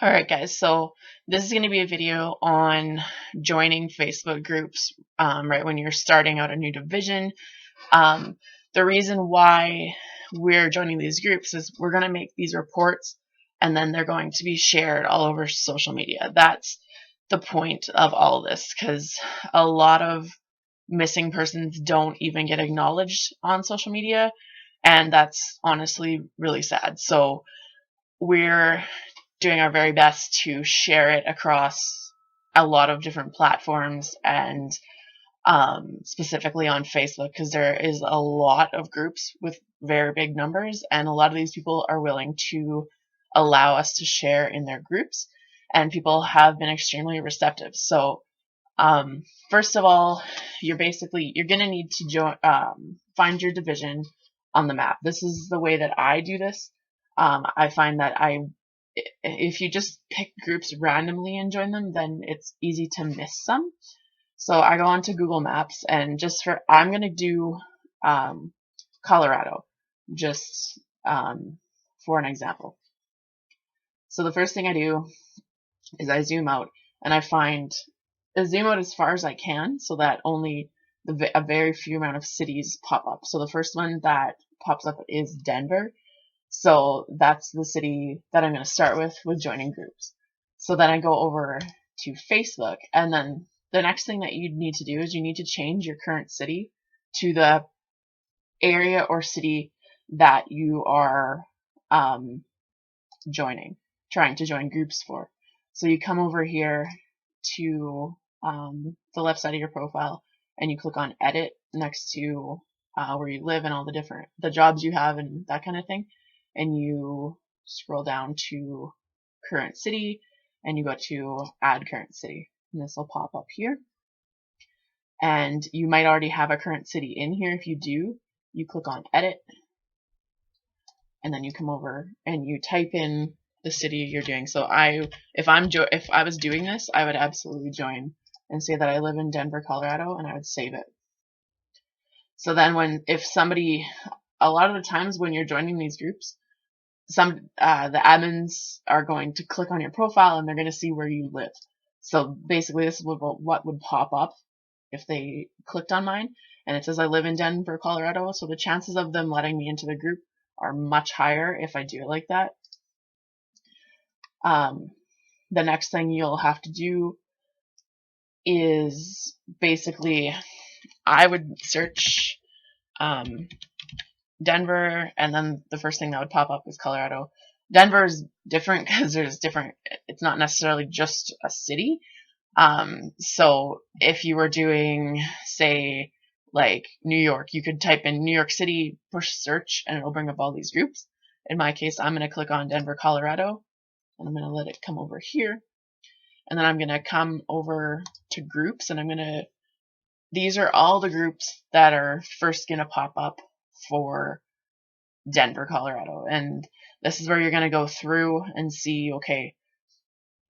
All right, guys, so this is going to be a video on joining Facebook groups right when you're starting out a new division. Um, the reason why we're joining these groups is we're going to make these reports and then they're going to be shared all over social media. That's the point of all of this, because a lot of missing persons don't even get acknowledged on social media, and that's honestly really sad. So we're doing our very best to share it across a lot of different platforms, and specifically on Facebook, because there is a lot of groups with very big numbers, and a lot of these people are willing to allow us to share in their groups, and people have been extremely receptive. So first of all, you're going to need to find your division on the map. This is the way that I do this. I find that if you just pick groups randomly and join them, then it's easy to miss some. So I go onto Google Maps, and I'm going to do Colorado, just for an example. So the first thing I do is I zoom out, and I zoom out as far as I can so that only a very few amount of cities pop up. So the first one that pops up is Denver. So that's the city that I'm going to start with joining groups. So then I go over to Facebook, and then the next thing that you need to do is you need to change your current city to the area or city that you are trying to join groups for. So you come over here to the left side of your profile, and you click on edit next to where you live and all the jobs you have and that kind of thing. And you scroll down to current city, and you go to add current city, and this will pop up here. And you might already have a current city in here. If you do, you click on edit, and then you come over and you type in the city you're doing. So if I was doing this, I would absolutely join and say that I live in Denver, Colorado, and I would save it. So then a lot of the times when you're joining these groups, the admins are going to click on your profile, and they're going to see where you live. So basically this is what would pop up if they clicked on mine, and it says I live in Denver, Colorado. So the chances of them letting me into the group are much higher if I do it like that. The next thing you'll have to do is basically, I would search Denver, and then the first thing that would pop up is Colorado. Denver is different because it's not necessarily just a city. So if you were doing, say, like New York, you could type in New York City, push search, and it'll bring up all these groups. In my case, I'm going to click on Denver, Colorado, and I'm going to let it come over here. And then I'm going to come over to groups, and these are all the groups that are first going to pop up for Denver, Colorado. And this is where you're going to go through and see, okay,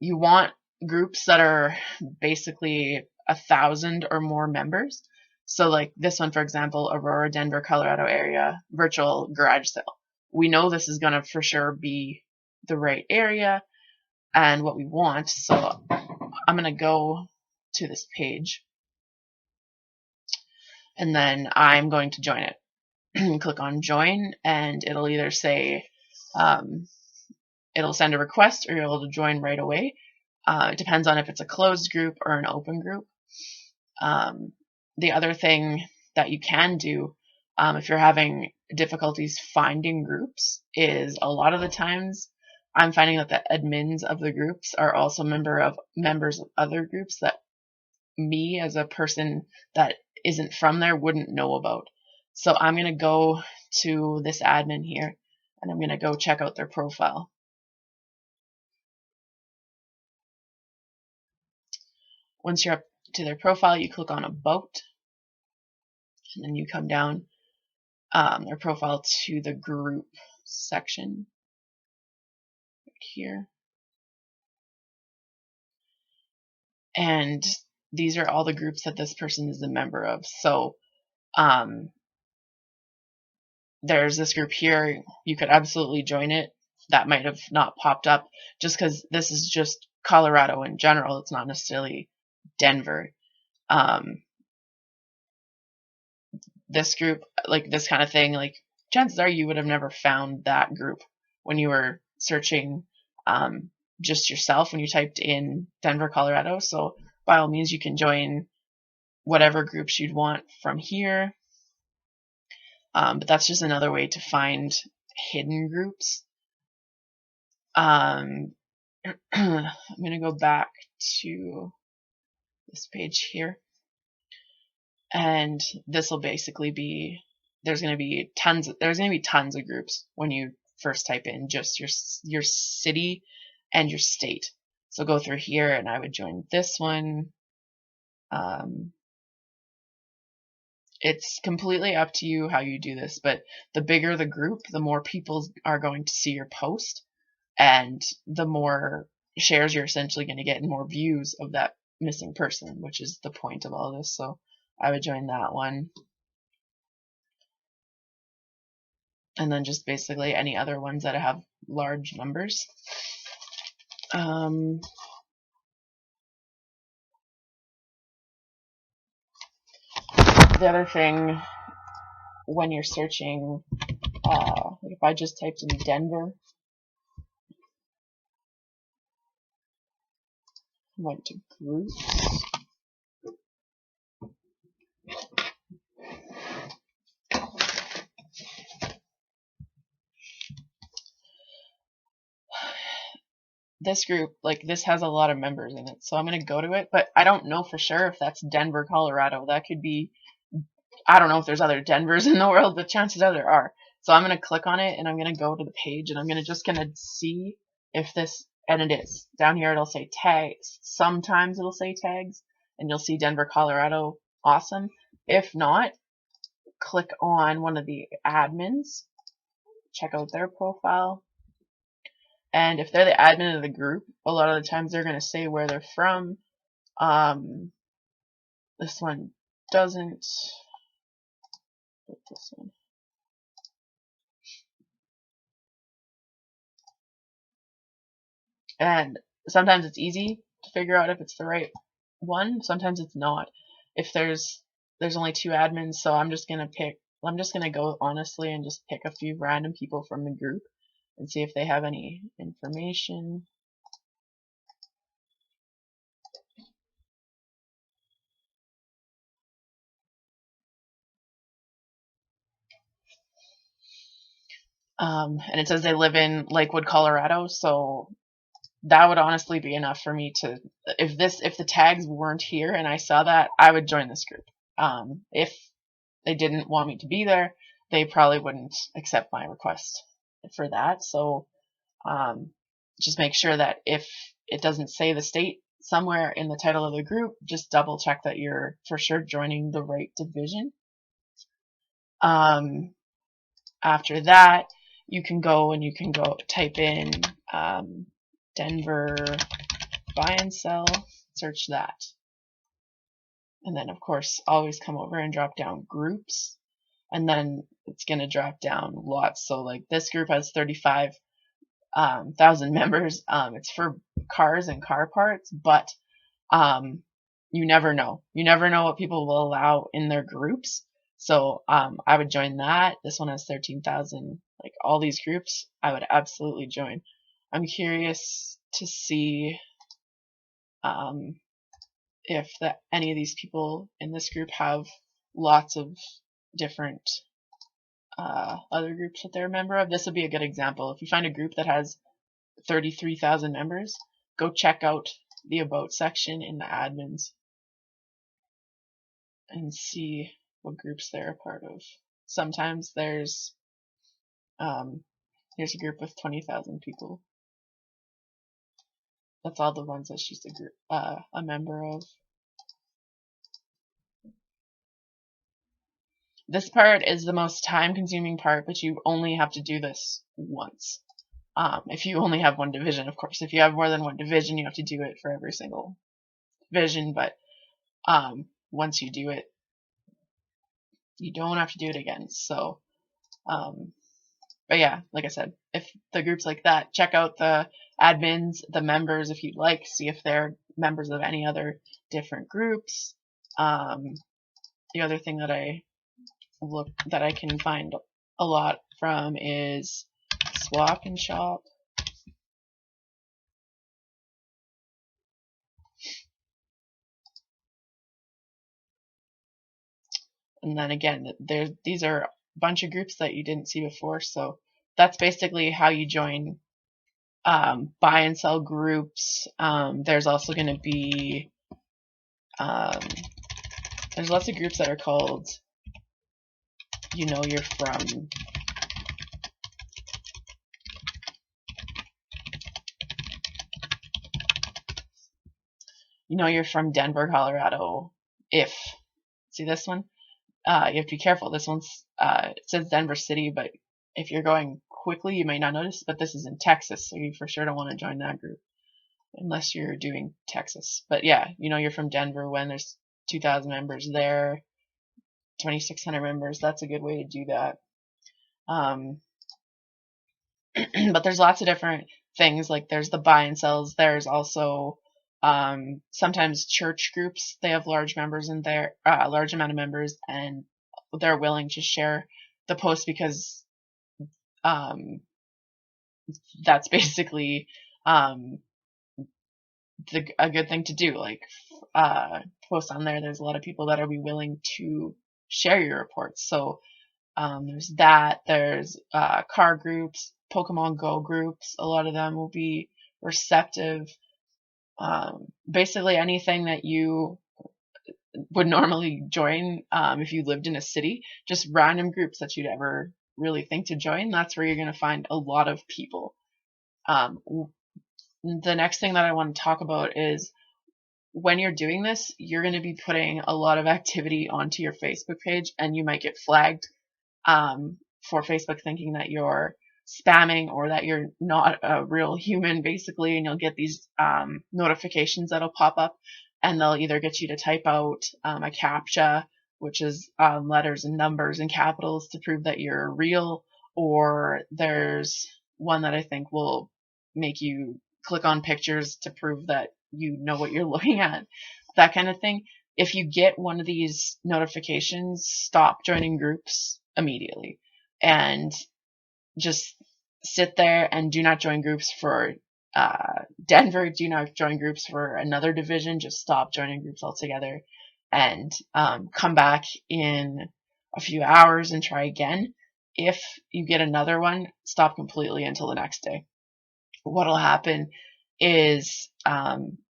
you want groups that are basically 1,000 or more members. So like this one, for example, Aurora, Denver, Colorado area, virtual garage sale. We know this is going to for sure be the right area and what we want. So I'm going to go to this page, and then I'm going to join it. Click on join, and it'll either say it'll send a request, or you're able to join right away. It depends on if it's a closed group or an open group. The other thing that you can do if you're having difficulties finding groups is, a lot of the times I'm finding that the admins of the groups are also members of other groups that me as a person that isn't from there wouldn't know about. So I'm going to go to this admin here, and I'm going to go check out their profile. Once you're up to their profile, you click on About, and then you come down their profile to the group section right here. And these are all the groups that this person is a member of. So there's this group here. You could absolutely join it. that might have not popped up, just because this is just Colorado in general. It's not necessarily Denver. This group, like this kind of thing, like chances are you would have never found that group when you were searching just yourself when you typed in Denver, Colorado. So by all means, you can join whatever groups you'd want from here. But that's just another way to find hidden groups. I'm going to go back to this page here. And this will basically be, there's going to be tons of groups when you first type in just your city and your state. So go through here, and I would join this one. It's completely up to you how you do this, but the bigger the group, the more people are going to see your post, and the more shares you're essentially going to get and more views of that missing person, which is the point of all this. So I would join that one. And then just basically any other ones that have large numbers. The other thing when you're searching, if I just typed in Denver, went to groups, this group, like this has a lot of members in it, so I'm going to go to it, but I don't know for sure if that's Denver, Colorado. That could be, I don't know if there's other Denvers in the world, but chances are there are. So I'm going to click on it, and I'm going to go to the page, and I'm going to see if this, and it is. Down here it'll say tags. Sometimes it'll say tags, and you'll see Denver, Colorado. Awesome. If not, click on one of the admins, check out their profile. And if they're the admin of the group, a lot of the times they're going to say where they're from. This one doesn't. This one. And sometimes it's easy to figure out if it's the right one. Sometimes it's not. If there's only 2 admins, so I'm just gonna go honestly and just pick a few random people from the group and see if they have any information. And it says they live in Lakewood, Colorado, so that would honestly be enough for me to, if the tags weren't here and I saw that, I would join this group. If they didn't want me to be there, they probably wouldn't accept my request for that. So just make sure that if it doesn't say the state somewhere in the title of the group, just double check that you're for sure joining the right division. After that, you can go type in Denver buy and sell, search that. And then, of course, always come over and drop down groups. And then it's going to drop down lots. So, like, this group has 35,000 members. It's for cars and car parts, but you never know. You never know what people will allow in their groups. So I would join that. This one has 13,000. Like, all these groups, I would absolutely join. I'm curious to see if any of these people in this group have lots of different other groups that they're a member of. This would be a good example. If you find a group that has 33,000 members, go check out the About section in the admins and see what groups they're a part of. Sometimes here's a group with 20,000 people. That's all the ones that she's a member of. This part is the most time-consuming part, but you only have to do this once. If you only have one division, of course. If you have more than one division, you have to do it for every single division, but once you do it, you don't have to do it again. So But yeah, like I said, if the groups like that, check out the admins, the members if you'd like, see if they're members of any other different groups. The other thing that I can find a lot from is Swap and Shop. And then again, these are a bunch of groups that you didn't see before, so that's basically how you join buy and sell groups. There's also going to be there's lots of groups that are called You Know You're From. You know you're from Denver, Colorado. If see this one, you have to be careful. This one's it says Denver City, but if you're going quickly, you may not notice. But this is in Texas, so you for sure don't want to join that group unless you're doing Texas. But yeah, you know you're from Denver when there's 2,000 members there, 2,600 members. That's a good way to do that. But there's lots of different things. Like there's the buy and sells. There's also sometimes church groups. They have large members in there, large amount of members, and they're willing to share the post because that's basically a good thing to do. Like post on there. There's a lot of people that will be willing to share your reports. So there's that. There's car groups, Pokemon Go groups. A lot of them will be receptive. Basically anything that you would normally join if you lived in a city, just random groups that you'd ever really think to join. That's where you're going to find a lot of people. The next thing that I want to talk about is when you're doing this, you're going to be putting a lot of activity onto your Facebook page, and you might get flagged for Facebook thinking that you're spamming or that you're not a real human, basically, and you'll get these notifications that'll pop up, and they'll either get you to type out a CAPTCHA, which is letters and numbers and capitals to prove that you're real, or there's one that I think will make you click on pictures to prove that you know what you're looking at, that kind of thing. If you get one of these notifications, stop joining groups immediately and just sit there and do not join groups for Denver. Do not join groups for another division. Just stop joining groups altogether and come back in a few hours and try again. If you get another one, stop completely until the next day. What'll happen is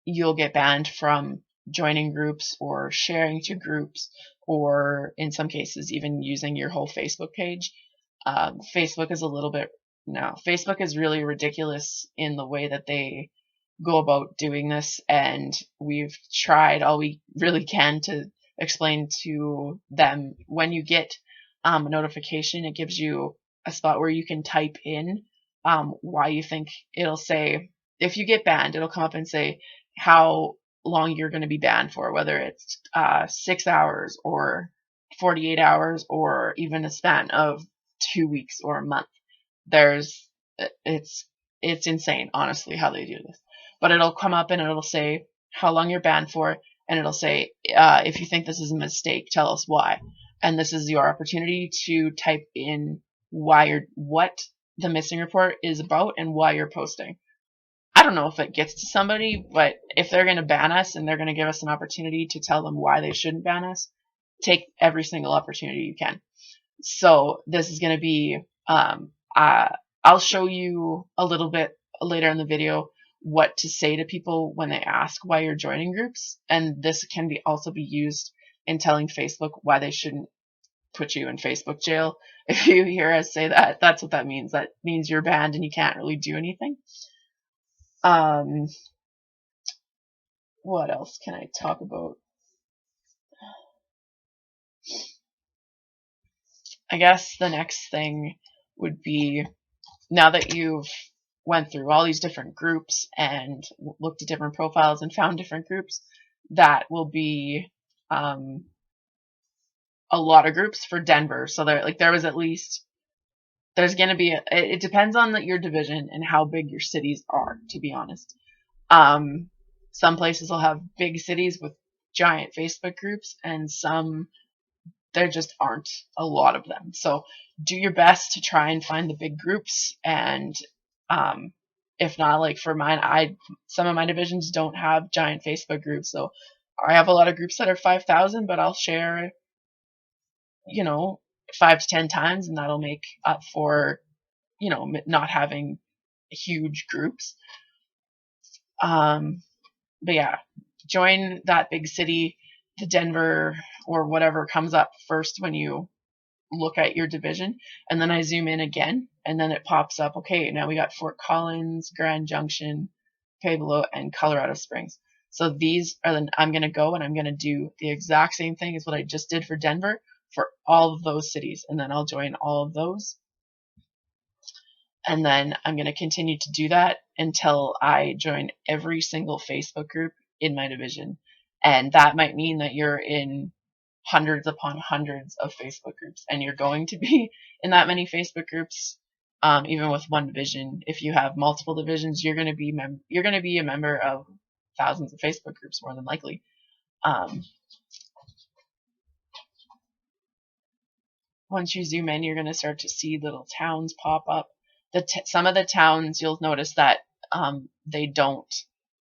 you'll get banned from joining groups or sharing to groups, or in some cases even using your whole Facebook page. Facebook is really ridiculous in the way that they go about doing this, and we've tried all we really can to explain to them. When you get a notification, it gives you a spot where you can type in why you think. It'll say, if you get banned, it'll come up and say how long you're going to be banned for, whether it's 6 hours or 48 hours or even a span of 2 weeks or a month. It's insane, honestly, how they do this. But it'll come up and it'll say how long you're banned for, and it'll say, if you think this is a mistake, tell us why. And this is your opportunity to type in what the missing report is about and why you're posting. I don't know if it gets to somebody, but if they're going to ban us and they're going to give us an opportunity to tell them why they shouldn't ban us, take every single opportunity you can. So this is going to be, I'll show you a little bit later in the video what to say to people when they ask why you're joining groups. And this can also be used in telling Facebook why they shouldn't put you in Facebook jail. If you hear us say that, that's what that means. That means you're banned and you can't really do anything. What else can I talk about? I guess the next thing would be, now that you've went through all these different groups and looked at different profiles and found different groups, that will be a lot of groups for Denver. So there was at least there's going to be, it depends on your division and how big your cities are, to be honest. Some places will have big cities with giant Facebook groups, and some, there just aren't a lot of them. So do your best to try and find the big groups. And if not, like for mine, some of my divisions don't have giant Facebook groups. So I have a lot of groups that are 5,000, but I'll share, 5 to 10 times, and that'll make up for, not having huge groups. But yeah, join that big city, the Denver or whatever comes up first when you look at your division. And then I zoom in again, and then it pops up, okay, now we got Fort Collins, Grand Junction, Pueblo, and Colorado Springs. So these are I'm going to go and I'm going to do the exact same thing as what I just did for Denver for all of those cities. And then I'll join all of those. And then I'm going to continue to do that until I join every single Facebook group in my division. And that might mean that you're in hundreds upon hundreds of Facebook groups, and you're going to be in that many Facebook groups, even with one division. If you have multiple divisions, you're going to be a member of thousands of Facebook groups, more than likely. Once you zoom in, you're going to start to see little towns pop up. Some of the towns, you'll notice that they don't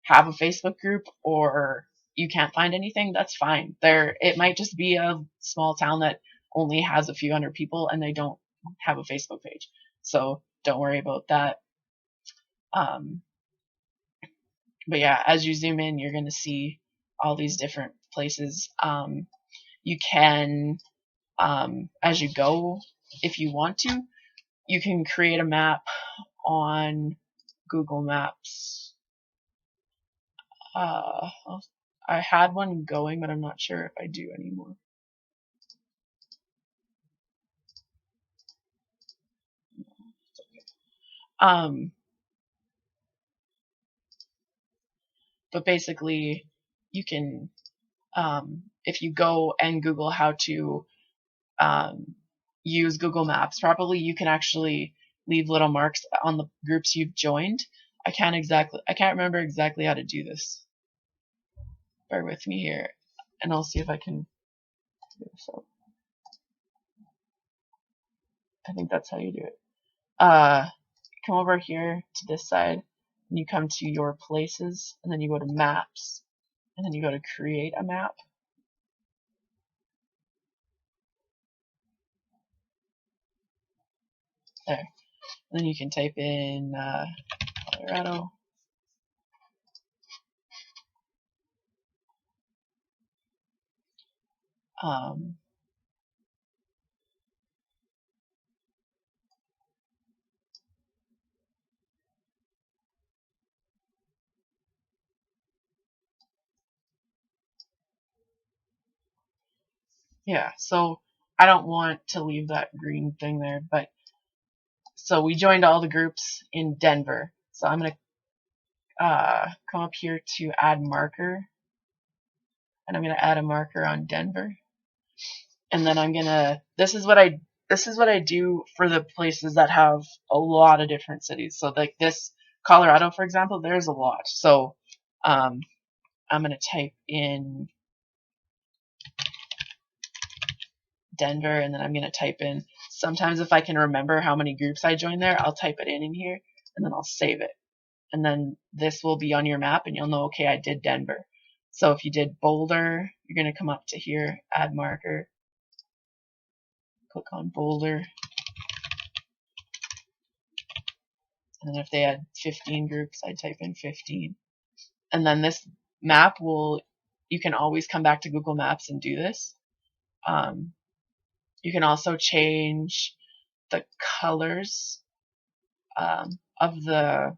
have a Facebook group, or you can't find anything. That's fine. It might just be a small town that only has a few hundred people and they don't have a Facebook page. So don't worry about that. But yeah, as you zoom in, you're going to see all these different places. You can, as you go, if you want to, you can create a map on Google Maps. I had one going, but I'm not sure if I do anymore. But basically, you can, if you go and Google how to use Google Maps properly, you can actually leave little marks on the groups you've joined. I can't remember exactly how to do this. Bear with me here, and I'll see if I can do this up. I think that's how you do it. Come over here to this side, and you come to your places, and then you go to maps, and then you go to create a map. There. And then you can type in Colorado. Yeah, so I don't want to leave that green thing there, but so we joined all the groups in Denver. So I'm going to come up here to add marker, and I'm going to add a marker on Denver. And then I'm going to, this is what I do for the places that have a lot of different cities. So like this Colorado, for example, there's a lot. So I'm going to type in Denver, and then I'm going to type in, sometimes if I can remember how many groups I joined there, I'll type it in here, and then I'll save it. And then this will be on your map, and you'll know, okay, I did Denver. So if you did Boulder, you're going to come up to here, add marker, click on Boulder. And then if they had 15 groups, I'd type in 15. And then this map you can always come back to Google Maps and do this. You can also change the colors of the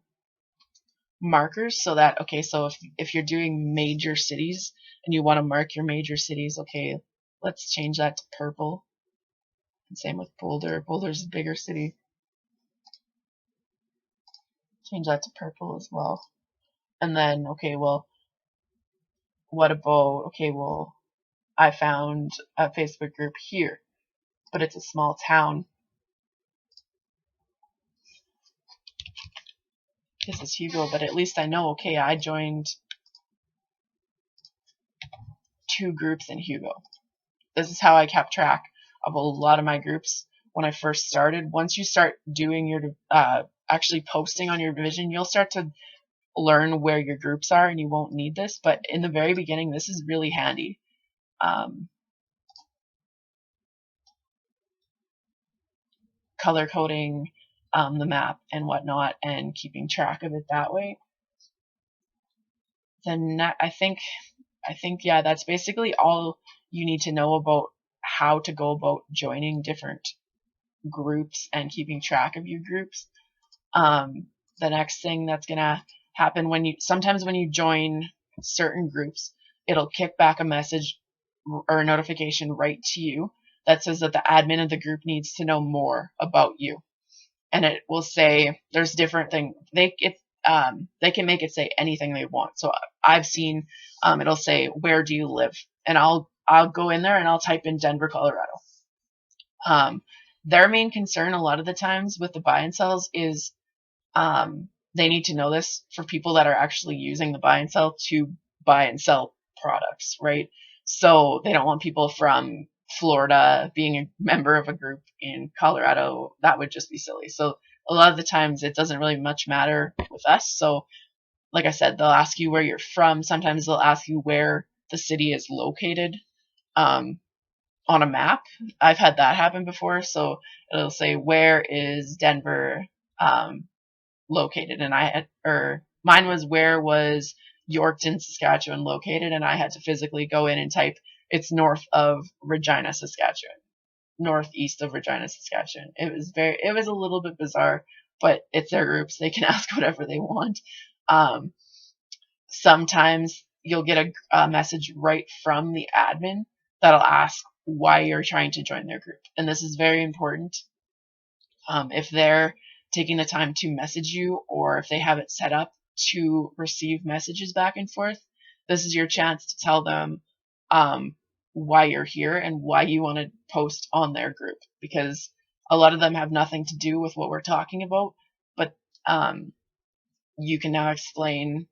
markers so that, okay, so if you're doing major cities and you want to mark your major cities, okay, let's change that to purple. And same with Boulder. Boulder's a bigger city. Change that to purple as well. And then, okay, well, what about, okay, well, I found a Facebook group here, but it's a small town. this is Hugo, but at least I know, okay, I joined 2 groups in Hugo. This is how I kept track of a lot of my groups when I first started. Once you start doing your actually posting on your division, you'll start to learn where your groups are, and you won't need this. But in the very beginning, this is really handy. Color coding the map and whatnot, and keeping track of it that way. Then I think yeah, that's basically all you need to know about how to go about joining different groups and keeping track of your groups. The next thing that's gonna happen sometimes when you join certain groups, it'll kick back a message or a notification right to you that says that the admin of the group needs to know more about you. And it will say there's different things. They can make it say anything they want. So I've seen it'll say, where do you live? And I'll go in there and I'll type in Denver, Colorado. Their main concern a lot of the times with the buy and sells is they need to know this for people that are actually using the buy and sell to buy and sell products, right? So they don't want people from Florida being a member of a group in Colorado. That would just be silly. So a lot of the times it doesn't really much matter with us. So like I said, they'll ask you where you're from. Sometimes they'll ask you where the city is located on a map. I've had that happen before. So it'll say, where is Denver located? And mine was, where was Yorkton, Saskatchewan located? And I had to physically go in and type, it's north of Regina, Saskatchewan, northeast of Regina, Saskatchewan. It was a little bit bizarre, but it's their groups. They can ask whatever they want. Sometimes you'll get a message right from the admin that'll ask why you're trying to join their group. And this is very important. If they're taking the time to message you, or if they have it set up to receive messages back and forth, this is your chance to tell them why you're here and why you want to post on their group, because a lot of them have nothing to do with what we're talking about, but you can now explain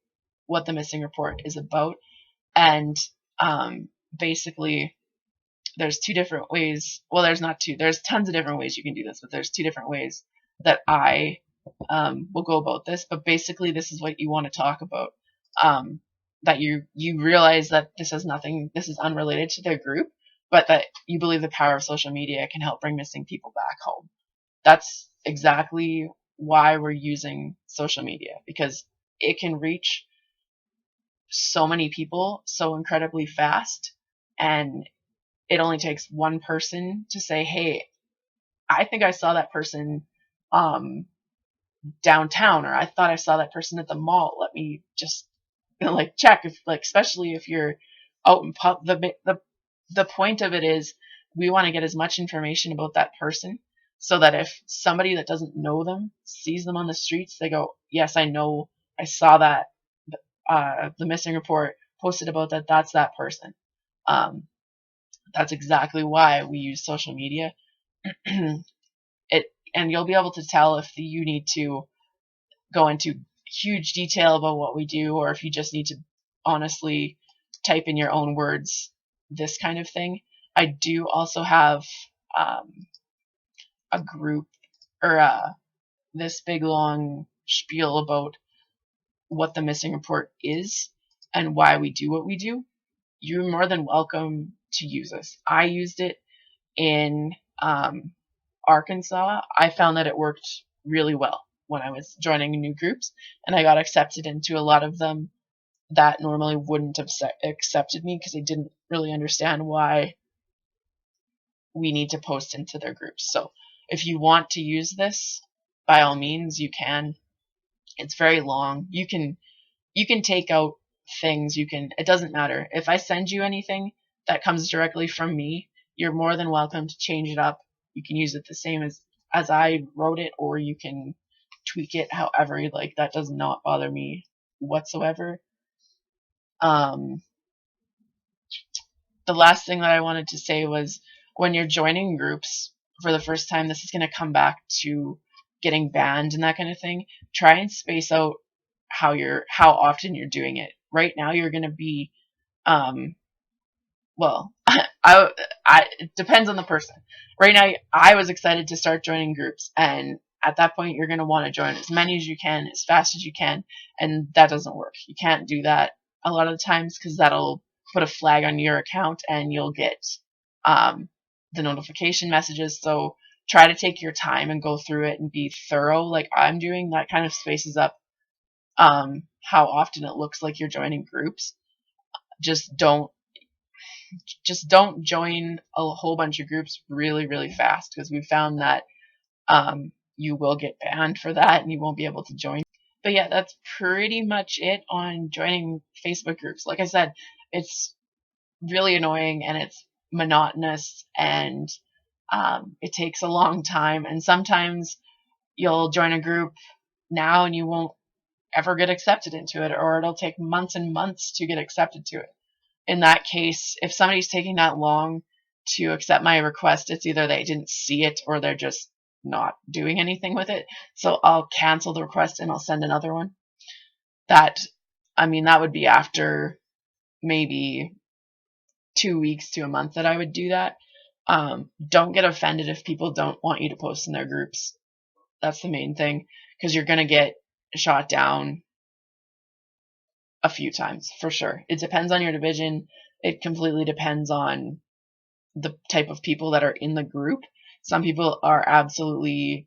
what the missing report is about. And basically there's 2 different ways. Well, there's not 2. There's tons of different ways you can do this, but there's 2 different ways that I will go about this. But basically this is what you want to talk about. That you realize that this is unrelated to their group, but that you believe the power of social media can help bring missing people back home. That's exactly why we're using social media, because it can reach so many people so incredibly fast, and it only takes one person to say, hey, I think I saw that person downtown, or I thought I saw that person at the mall. Let me just check, if especially if you're out in the point of it is we want to get as much information about that person, so that if somebody that doesn't know them sees them on the streets, they go, yes, I know, I saw that the missing report posted about that, that's that person. That's exactly why we use social media. And you'll be able to tell if you need to go into huge detail about what we do, or if you just need to honestly type in your own words, this kind of thing. I do also have a group, or this big long spiel about what the missing report is and why we do what we do. You're more than welcome to use this. I used it in Arkansas. I found that it worked really well when I was joining new groups, and I got accepted into a lot of them that normally wouldn't have accepted me, because they didn't really understand why we need to post into their groups. So if you want to use this, by all means, you can. It's very long. You can take out things. It doesn't matter. If I send you anything that comes directly from me, you're more than welcome to change it up. You can use it the same as I wrote it, or you can tweak it however you like. That does not bother me whatsoever. The last thing that I wanted to say was, when you're joining groups for the first time, this is going to come back to getting banned and that kind of thing. Try and space out how often you're doing it. Right now you're going to be well, it depends on the person. Right now, I was excited to start joining groups, and at that point, you're going to want to join as many as you can, as fast as you can, and that doesn't work. You can't do that a lot of the times because that'll put a flag on your account, and you'll get the notification messages. So try to take your time and go through it and be thorough, like I'm doing. That kind of spaces up how often it looks like you're joining groups. Just don't join a whole bunch of groups really, really fast, because we found that you will get banned for that and you won't be able to join. But yeah, that's pretty much it on joining Facebook groups. Like I said, it's really annoying and it's monotonous, and it takes a long time. And sometimes you'll join a group now and you won't ever get accepted into it, or it'll take months and months to get accepted to it. In that case, if somebody's taking that long to accept my request, it's either they didn't see it or they're just not doing anything with it. So I'll cancel the request and I'll send another one. That would be after maybe 2 weeks to a month that I would do that. Don't get offended if people don't want you to post in their groups. That's the main thing, because you're going to get shot down a few times for sure. It depends on your division. It completely depends on the type of people that are in the group. Some people are absolutely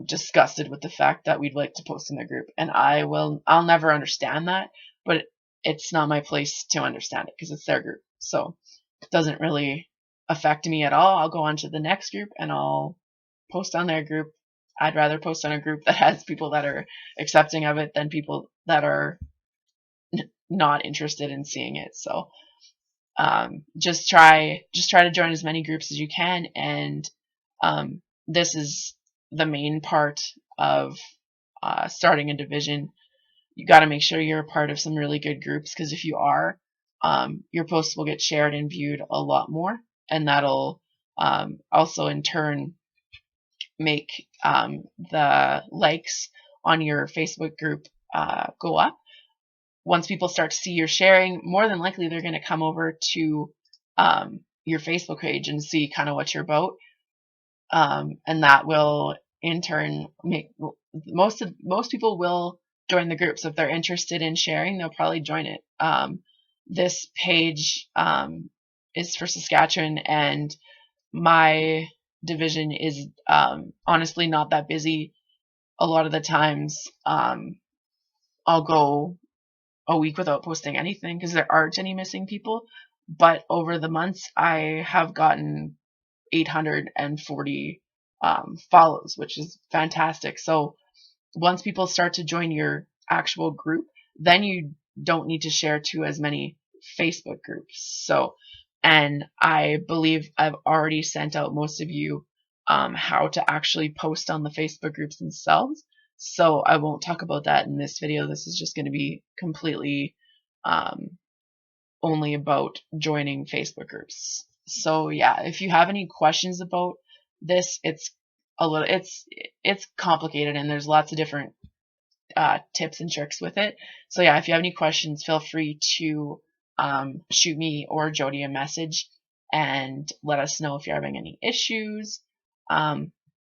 disgusted with the fact that we'd like to post in their group, and I'll never understand that, but it's not my place to understand it because it's their group. So it doesn't really affect me at all. I'll go on to the next group and I'll post on their group. I'd rather post on a group that has people that are accepting of it than people that are not interested in seeing it. So just try to join as many groups as you can, and this is the main part of starting a division. You got to make sure you're a part of some really good groups, because if you are, your posts will get shared and viewed a lot more, and that'll also in turn make the likes on your Facebook group go up. Once people start to see you're sharing, more than likely they're going to come over to your Facebook page and see kind of what you're about, and that will in turn make most people will join the group. So if they're interested in sharing, they'll probably join it. This page is for Saskatchewan, and my division is honestly not that busy. A lot of the times I'll go a week without posting anything because there aren't any missing people. But over the months, I have gotten 840 follows, which is fantastic. So once people start to join your actual group, then you don't need to share to as many Facebook groups. So, and I believe I've already sent out most of you how to actually post on the Facebook groups themselves. So I won't talk about that in this video. This is just going to be completely only about joining Facebook groups. So yeah, if you have any questions about this, it's complicated and there's lots of different tips and tricks with it. So yeah, if you have any questions, feel free to shoot me or Jody a message and let us know if you're having any issues.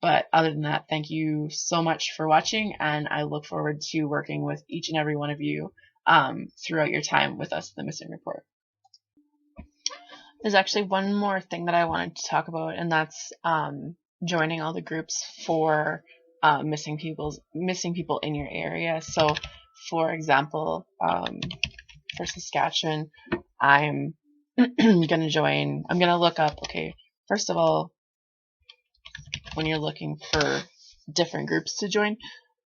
But other than that, thank you so much for watching, and I look forward to working with each and every one of you throughout your time with us at the Missing Report. There's actually one more thing that I wanted to talk about, and that's joining all the groups for missing people in your area. So, for example, for Saskatchewan, I'm gonna join. I'm gonna look up. Okay, first of all, when you're looking for different groups to join,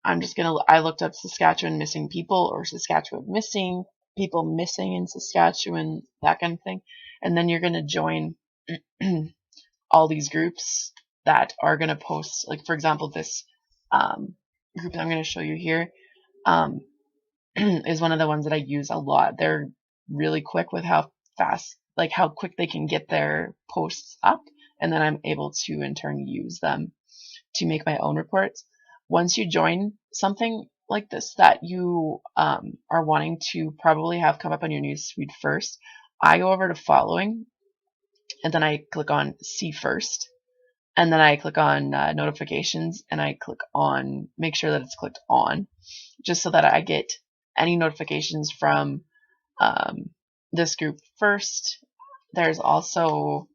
I looked up Saskatchewan missing people or Saskatchewan missing people missing in Saskatchewan, that kind of thing. And then you're going to join all these groups that are going to post, like for example, this group that I'm going to show you here is one of the ones that I use a lot. They're really quick with how fast, like how quick they can get their posts up. And then I'm able to in turn use them to make my own reports. Once you join something, like this that you are wanting to probably have come up on your newsfeed first, I go over to following, and then I click on see first, and then I click on notifications, and I click on make sure that it's clicked on, just so that I get any notifications from this group first. There's also,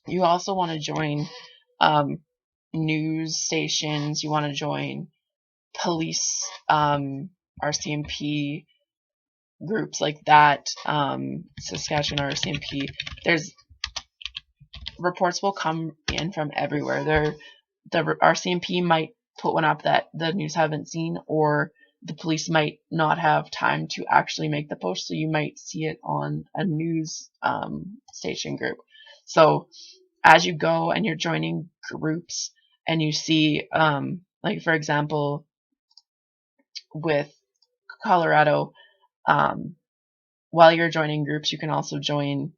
you also want to join news stations, you want to join police, RCMP groups like that, Saskatchewan RCMP. There's reports will come in from everywhere. The RCMP might put one up that the news haven't seen, or the police might not have time to actually make the post, so you might see it on a news station group. So as you go and you're joining groups and you see, like for example, with Colorado, while you're joining groups, you can also join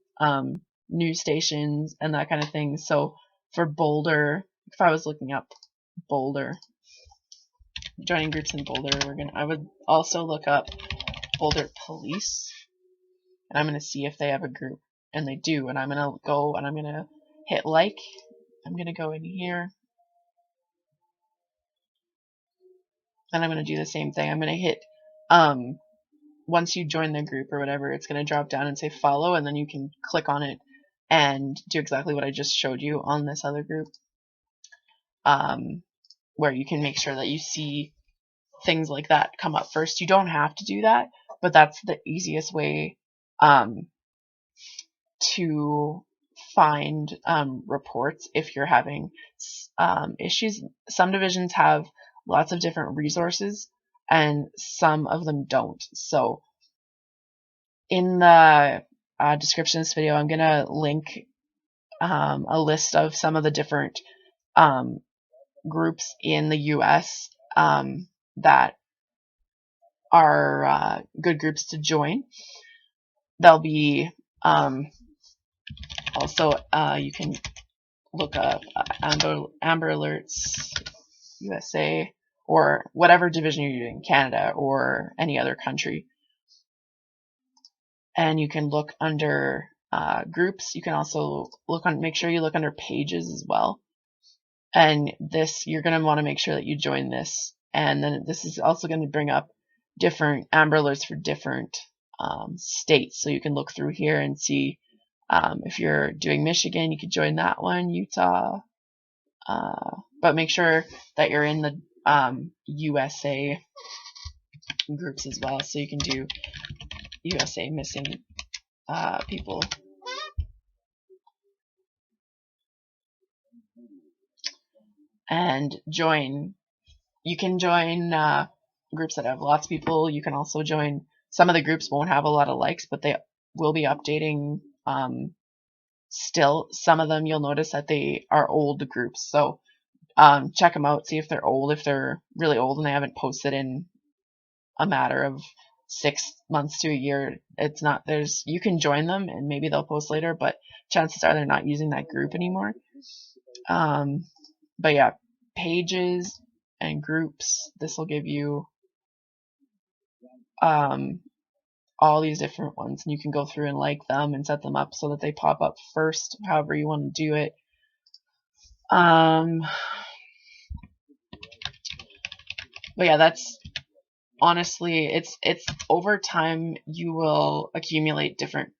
news stations and that kind of thing. So for Boulder, if I was looking up Boulder, joining groups in Boulder, I would also look up Boulder Police, and I'm gonna see if they have a group, and they do, and I'm gonna go and I'm gonna hit like. I'm gonna go in here, and I'm gonna do the same thing. I'm gonna hit once you join the group or whatever, it's gonna drop down and say follow, and then you can click on it and do exactly what I just showed you on this other group, where you can make sure that you see things like that come up first. You don't have to do that, but that's the easiest way to find reports if you're having issues. Some divisions have lots of different resources, and some of them don't. So in the description of this video, I'm going to link a list of some of the different groups in the US that are good groups to join. There'll be also, you can look up Amber Alerts USA, or whatever division you're doing, Canada or any other country. And you can look under groups. You can also make sure you look under pages as well. And this, you're going to want to make sure that you join this. And then this is also going to bring up different Amber Alerts for different states. So you can look through here and see if you're doing Michigan, you could join that one, Utah. But make sure that you're in the USA groups as well. So you can do USA missing people. And join. You can join groups that have lots of people. You can also join, some of the groups won't have a lot of likes, but they will be updating still. Some of them you'll notice that they are old groups. So check them out, see if they're old. If they're really old and they haven't posted in a matter of 6 months to a year, it's not, you can join them and maybe they'll post later, but chances are they're not using that group anymore. But yeah, pages and groups, this will give you all these different ones, and you can go through and like them and set them up so that they pop up first, however you want to do it. But yeah, that's honestly, it's over time you will accumulate different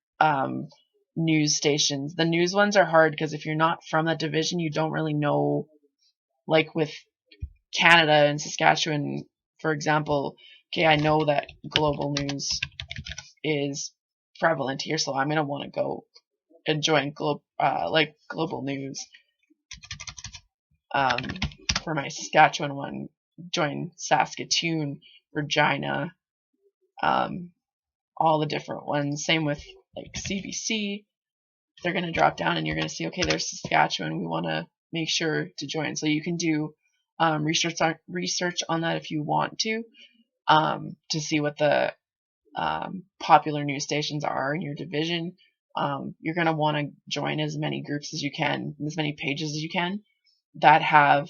news stations. The news ones are hard because if you're not from that division, you don't really know. Like with Canada and Saskatchewan, for example, okay, I know that global news is prevalent here, so I'm gonna want to go and join global news. For my Saskatchewan one, join Saskatoon, Regina, all the different ones. Same with like CBC. They're gonna drop down, and you're gonna see, okay, there's Saskatchewan. We want to make sure to join. So you can do research on that if you want to see what the popular news stations are in your division. You're going to want to join as many groups as you can, as many pages as you can that have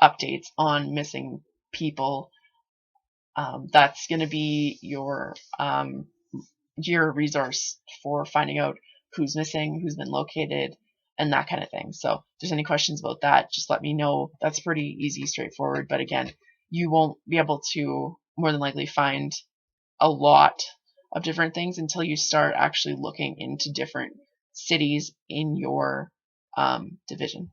updates on missing people. That's going to be your resource for finding out who's missing, who's been located, and that kind of thing. So if there's any questions about that, just let me know. That's pretty easy, straightforward. But again, you won't be able to more than likely find a lot of different things until you start actually looking into different cities in your division.